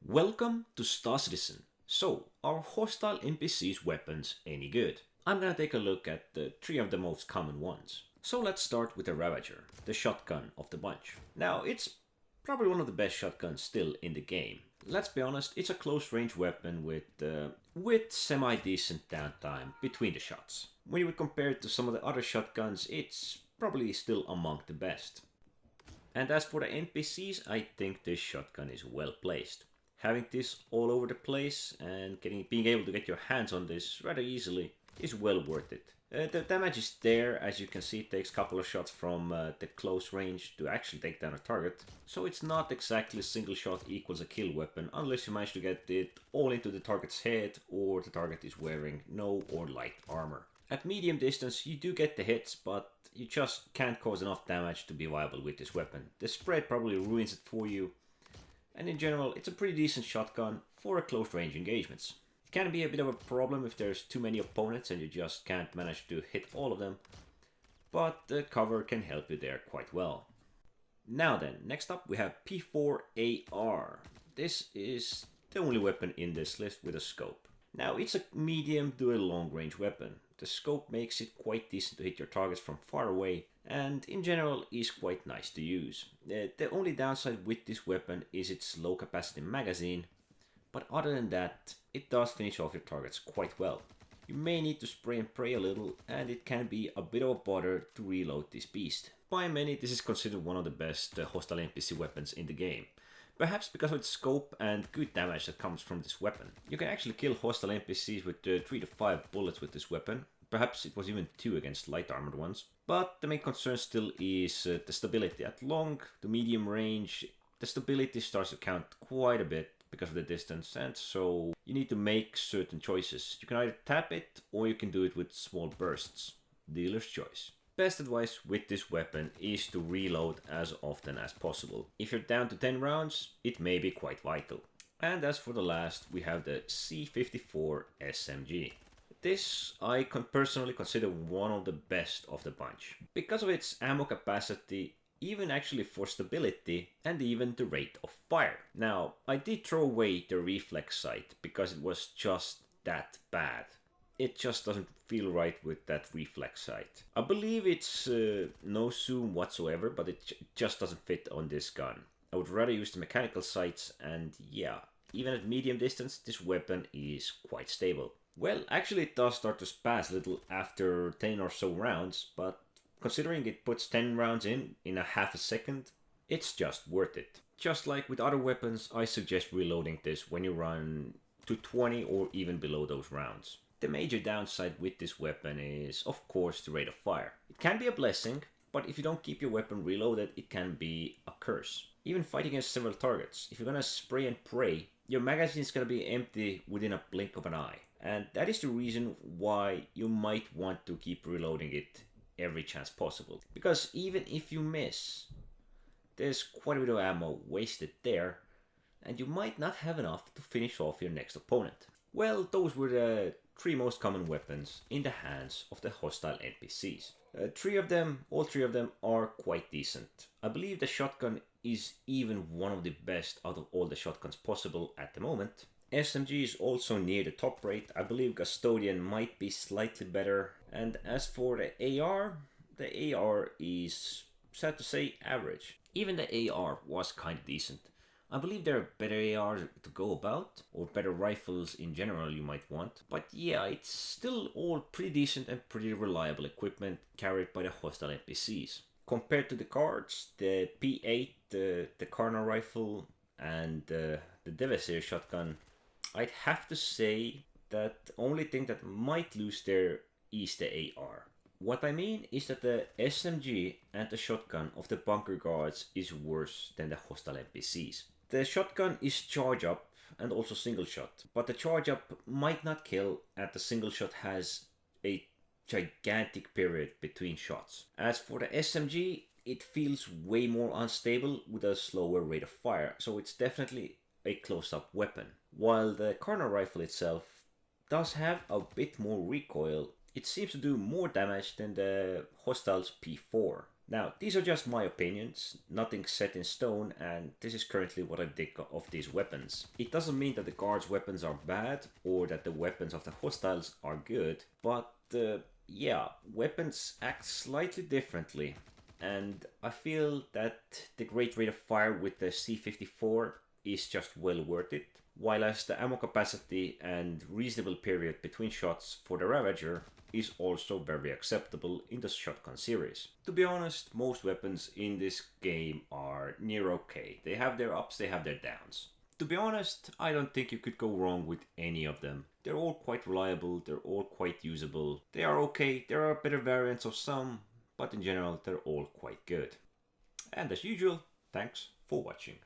Welcome to Star Citizen. So, are hostile NPCs weapons any good? I'm gonna take a look at the three of the most common ones. So let's start with the Ravager, the shotgun of the bunch. Now, it's probably one of the best shotguns still in the game. Let's be honest, it's a close range weapon with semi-decent downtime between the shots. When you would compare it to some of the other shotguns, it's probably still among the best. And as for the NPCs, I think this shotgun is well placed. Having this all over the place and being able to get your hands on this rather easily is well worth it. The damage is there, as you can see. It takes a couple of shots from the close range to actually take down a target. So it's not exactly a single shot equals a kill weapon unless you manage to get it all into the target's head or the target is wearing no or light armor. At medium distance you do get the hits, but you just can't cause enough damage to be viable with this weapon. The spread probably ruins it for you, and in general it's a pretty decent shotgun for a close range engagements. It can be a bit of a problem if there's too many opponents and you just can't manage to hit all of them, but the cover can help you there quite well. Now then, next up we have P4AR. This is the only weapon in this list with a scope. Now it's a medium to a long range weapon. The scope makes it quite decent to hit your targets from far away, and in general is quite nice to use. The only downside with this weapon is its low capacity magazine, but other than that it does finish off your targets quite well. You may need to spray and pray a little, and it can be a bit of a bother to reload this beast. By many this is considered one of the best hostile NPC weapons in the game. Perhaps because of its scope and good damage that comes from this weapon. You can actually kill hostile NPCs with 3 to 5 bullets with this weapon. Perhaps it was even 2 against light armored ones. But the main concern still is the stability. At long to medium range, the stability starts to count quite a bit because of the distance, and so you need to make certain choices. You can either tap it or you can do it with small bursts. Dealer's choice. Best advice with this weapon is to reload as often as possible. If you're down to 10 rounds, it may be quite vital. And as for the last, we have the C54 SMG. This I personally consider one of the best of the bunch. Because of its ammo capacity, even actually for stability, and even the rate of fire. Now, I did throw away the reflex sight because it was just that bad. It just doesn't feel right with that reflex sight. I believe it's no zoom whatsoever, but it just doesn't fit on this gun. I would rather use the mechanical sights, and yeah, even at medium distance this weapon is quite stable. Well, actually it does start to spaz a little after 10 or so rounds, but considering it puts 10 rounds in a half a second, it's just worth it. Just like with other weapons, I suggest reloading this when you run to 20 or even below those rounds. The major downside with this weapon is, of course, the rate of fire. It can be a blessing, but if you don't keep your weapon reloaded, it can be a curse. Even fighting against several targets, if you're gonna spray and pray, your magazine is gonna be empty within a blink of an eye. And that is the reason why you might want to keep reloading it every chance possible. Because even if you miss, there's quite a bit of ammo wasted there, and you might not have enough to finish off your next opponent. Well, those were the 3 most common weapons in the hands of the hostile NPCs. All three of them are quite decent. I believe the shotgun is even one of the best out of all the shotguns possible at the moment. SMG is also near the top rate. I believe Custodian might be slightly better. And as for the AR is, sad to say, average. Even the AR was kind of decent. I believe there are better ARs to go about, or better rifles in general you might want. But yeah, it's still all pretty decent and pretty reliable equipment carried by the hostile NPCs. Compared to the cards, the P8, the Karna rifle, and the Devastator shotgun, I'd have to say that the only thing that might lose there is the AR. What I mean is that the SMG and the shotgun of the bunker guards is worse than the hostile NPCs. The shotgun is charge up and also single shot, but the charge up might not kill and the single shot has a gigantic period between shots. As for the SMG, it feels way more unstable with a slower rate of fire, so it's definitely a close-up weapon. While the Karna rifle itself does have a bit more recoil, it seems to do more damage than the hostile's P4. Now, these are just my opinions, nothing set in stone, and this is currently what I think of these weapons. It doesn't mean that the guards' weapons are bad or that the weapons of the hostiles are good, but yeah, weapons act slightly differently, and I feel that the great rate of fire with the C54 is just well worth it, while as the ammo capacity and reasonable period between shots for the Ravager is also very acceptable in the shotgun series. To be honest, most weapons in this game are near okay. They have their ups, they have their downs. To be honest, I don't think you could go wrong with any of them. They're all quite reliable, they're all quite usable. They are okay, there are better variants of some, but in general they're all quite good. And as usual, thanks for watching.